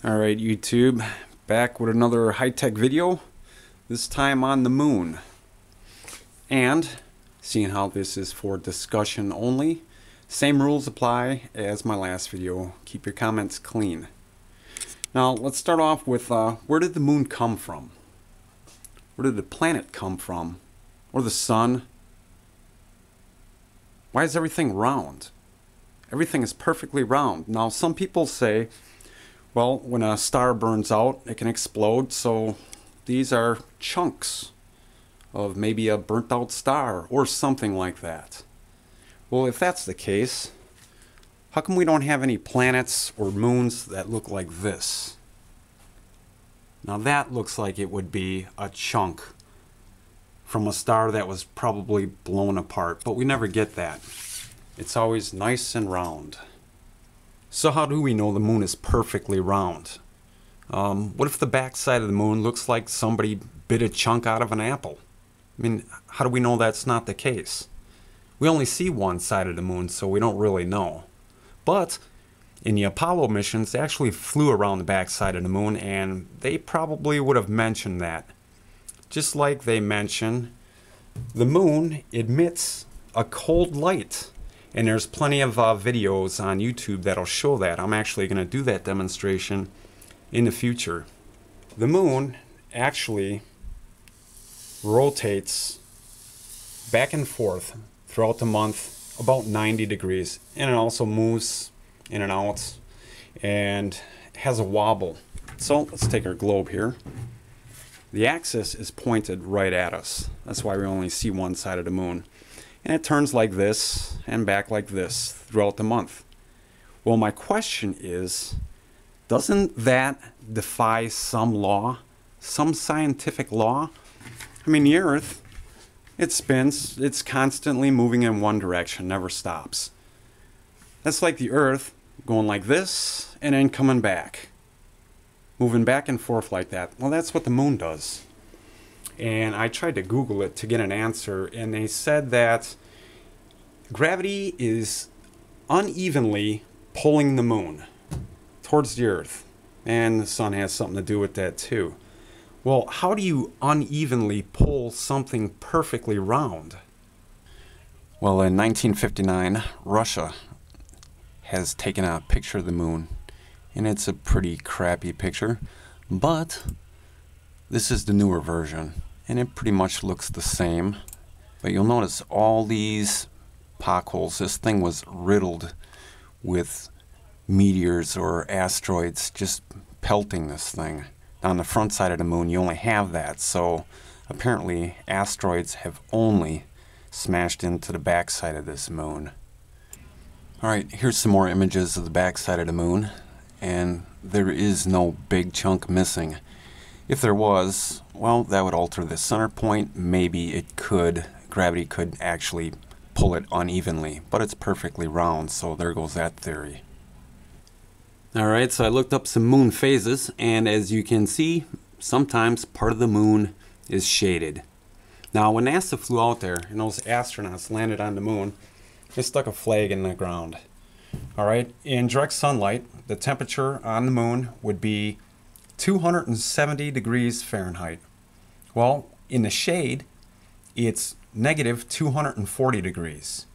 Alright YouTube, back with another high-tech video, this time on the moon. And, seeing how this is for discussion only, same rules apply as my last video. Keep your comments clean. Now let's start off with where did the moon come from? Where did the planet come from? Or the sun? Why is everything round? Everything is perfectly round. Now some people say, well, when a star burns out, it can explode, so these are chunks of maybe a burnt out star or something like that. Well, if that's the case, how come we don't have any planets or moons that look like this? Now that looks like it would be a chunk from a star that was probably blown apart, but we never get that. It's always nice and round. So how do we know the moon is perfectly round? What if the backside of the moon looks like somebody bit a chunk out of an apple? I mean, how do we know that's not the case? We only see one side of the moon, so we don't really know. But in the Apollo missions, they actually flew around the backside of the moon, and they probably would have mentioned that. Just like they mention, the moon emits a cold light. And there's plenty of videos on YouTube that'll show that. I'm actually going to do that demonstration in the future. The moon actually rotates back and forth throughout the month about 90 degrees. And it also moves in and out and has a wobble. So let's take our globe here. The axis is pointed right at us. That's why we only see one side of the moon. And it turns like this and back like this throughout the month. Well, my question is, doesn't that defy some law, some scientific law? I mean, the Earth, it spins, it's constantly moving in one direction, never stops. That's like the Earth going like this and then coming back, moving back and forth like that. Well, that's what the moon does. And I tried to Google it to get an answer, and they said that gravity is unevenly pulling the moon towards the Earth. And the sun has something to do with that too. Well, how do you unevenly pull something perfectly round? Well, in 1959, Russia has taken a picture of the moon, and it's a pretty crappy picture, but this is the newer version. And it pretty much looks the same, but you'll notice all these potholes. This thing was riddled with meteors or asteroids just pelting this thing. On the front side of the moon, you only have that, so apparently asteroids have only smashed into the backside of this moon. Alright, here's some more images of the backside of the moon, and there is no big chunk missing. If there was, well, that would alter the center point. Maybe it could, gravity could actually pull it unevenly, but it's perfectly round, so there goes that theory. Alright, so I looked up some moon phases, and as you can see, sometimes part of the moon is shaded. Now, when NASA flew out there and those astronauts landed on the moon, they stuck a flag in the ground. Alright, in direct sunlight, the temperature on the moon would be 270 degrees Fahrenheit. Well, in the shade, it's negative 240 degrees.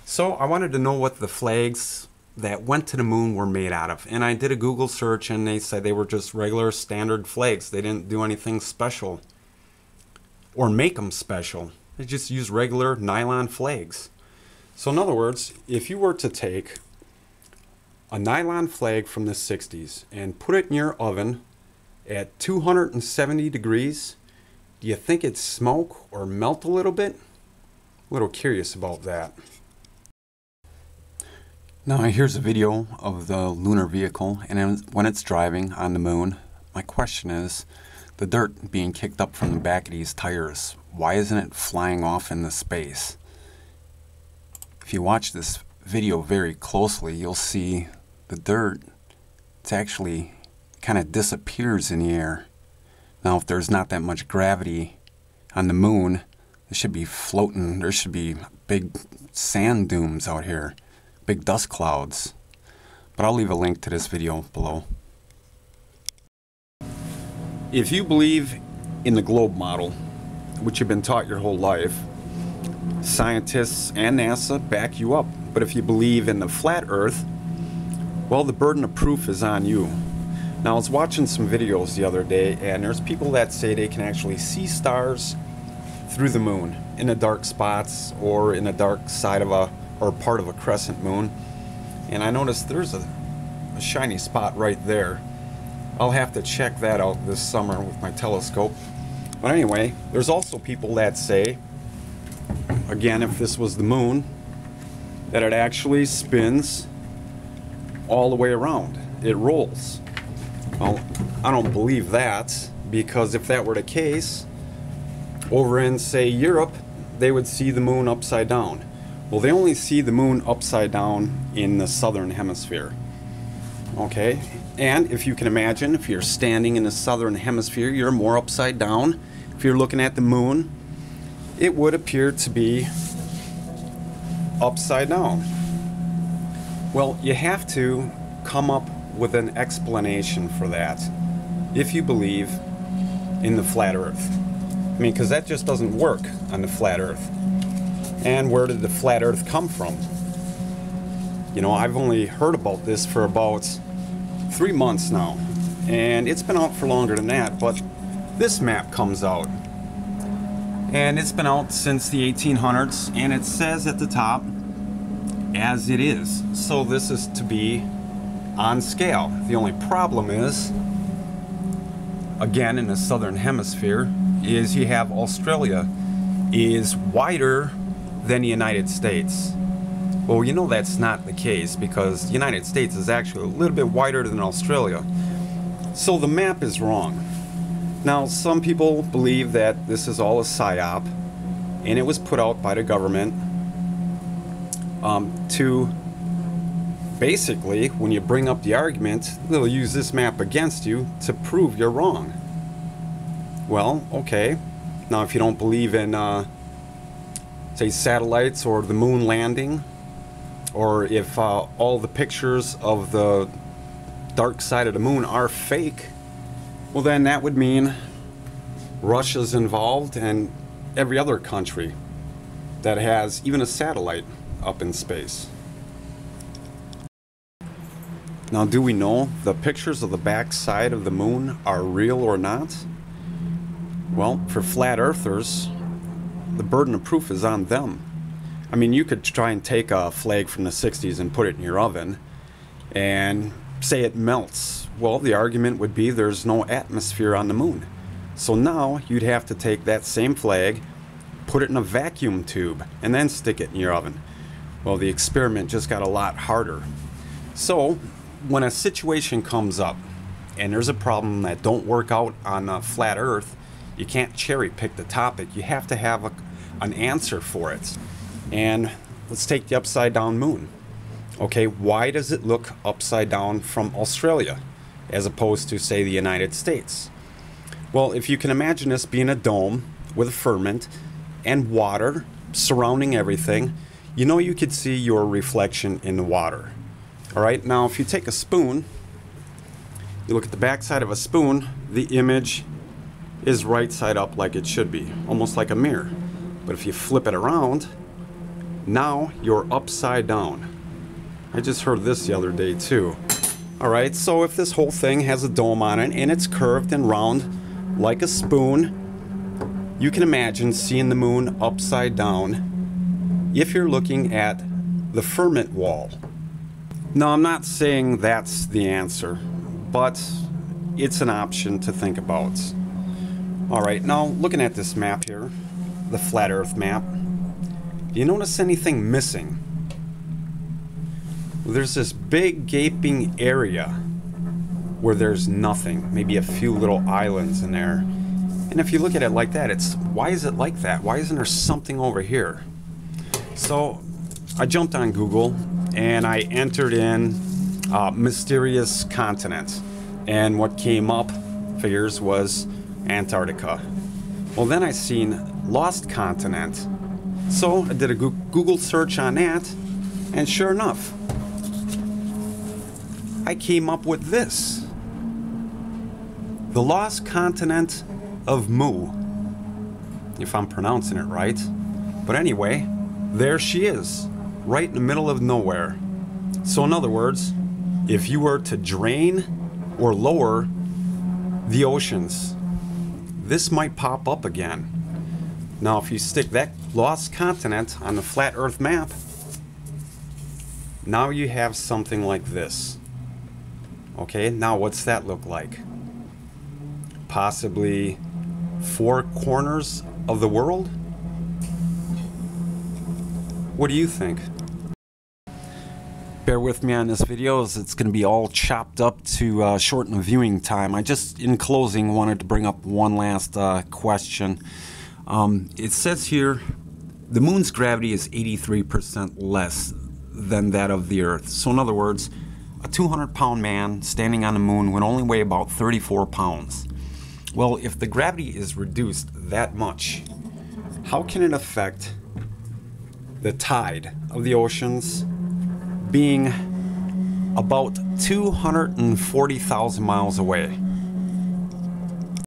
So I wanted to know what the flags that went to the moon were made out of. And I did a Google search, and they said they were just regular standard flags. They didn't do anything special or make them special. They just used regular nylon flags. So in other words, if you were to take a nylon flag from the 60s and put it in your oven at 270 degrees, do you think it'd smoke or melt a little bit? A little curious about that. Now here's a video of the lunar vehicle, and when it's driving on the moon, my question is, the dirt being kicked up from the back of these tires, why isn't it flying off into space? If you watch this video very closely, you'll see the dirt, it's actually kind of disappears in the air. Now, if there's not that much gravity on the moon, it should be floating. There should be big sand dunes out here, big dust clouds. But I'll leave a link to this video below. if you believe in the globe model, which you've been taught your whole life, scientists and NASA back you up. But if you believe in the flat earth, well, the burden of proof is on you. Now, I was watching some videos the other day, and there's people that say they can actually see stars through the moon in the dark spots or in the dark side of or part of a crescent moon. And I noticed there's a shiny spot right there. I'll have to check that out this summer with my telescope. But anyway, there's also people that say, again, if this was the moon, that it actually spins all the way around. It rolls. Well, I don't believe that, because if that were the case, over in, say, Europe, they would see the moon upside down. Well, they only see the moon upside down in the southern hemisphere. Okay? And if you can imagine, if you're standing in the southern hemisphere, you're more upside down. If you're looking at the moon, it would appear to be upside down. Well, you have to come up with an explanation for that if you believe in the flat earth. I mean, because that just doesn't work on the flat earth. And where did the flat earth come from? You know, I've only heard about this for about 3 months now, and it's been out for longer than that, but this map comes out, and it's been out since the 1800s, and it says at the top, as it is. So this is to be on scale. The only problem is, again, in the southern hemisphere, is you have Australia is wider than the United States. Well, you know that's not the case, because the United States is actually a little bit wider than Australia. So the map is wrong. Now, some people believe that this is all a psyop, and it was put out by the government to basically, when you bring up the argument, they'll use this map against you to prove you're wrong. Well, okay. Now, if you don't believe in, say, satellites or the moon landing, or if all the pictures of the dark side of the moon are fake, well, then that would mean Russia's involved and every other country that has even a satellite up in space. Now, do we know the pictures of the back side of the moon are real or not? Well, for flat earthers, the burden of proof is on them. I mean, you could try and take a flag from the 60s and put it in your oven and say it melts. Well, the argument would be there's no atmosphere on the moon. So now you'd have to take that same flag, put it in a vacuum tube, and then stick it in your oven. Well, the experiment just got a lot harder. So when a situation comes up and there's a problem that don't work out on a flat earth, you can't cherry pick the topic. You have to have an answer for it. And let's take the upside down moon. Okay, why does it look upside down from Australia as opposed to, say, the United States? Well, if you can imagine this being a dome with a firmament and water surrounding everything, you know you could see your reflection in the water. All right, now if you take a spoon, you look at the back side of a spoon, the image is right side up like it should be, almost like a mirror. But if you flip it around, now you're upside down. I just heard this the other day too. All right, so if this whole thing has a dome on it and it's curved and round like a spoon, you can imagine seeing the moon upside down if you're looking at the firmament wall. Now, I'm not saying that's the answer, but it's an option to think about. All right, now looking at this map here, the flat earth map, do you notice anything missing? There's this big gaping area where there's nothing, maybe a few little islands in there. And if you look at it like that, it's, why is it like that? Why isn't there something over here? So I jumped on Google and I entered in mysterious continent, and what came up, figures, was Antarctica. Well, then I seen lost continent. So I did a Google search on that, and sure enough, I came up with this. the lost continent of Mu, if I'm pronouncing it right. But anyway, there she is, right in the middle of nowhere. So in other words, if you were to drain or lower the oceans, this might pop up again. Now if you stick that lost continent on the flat Earth map, now you have something like this. Okay, now what's that look like? Possibly 4 corners of the world? What do you think? Bear with me on this video as it's going to be all chopped up to shorten the viewing time. I just, in closing, wanted to bring up one last question. It says here, the moon's gravity is 83% less than that of the Earth. So in other words, a 200-pound man standing on the moon would only weigh about 34 pounds. Well, if the gravity is reduced that much, how can it affect the tide of the oceans being about 240,000 miles away?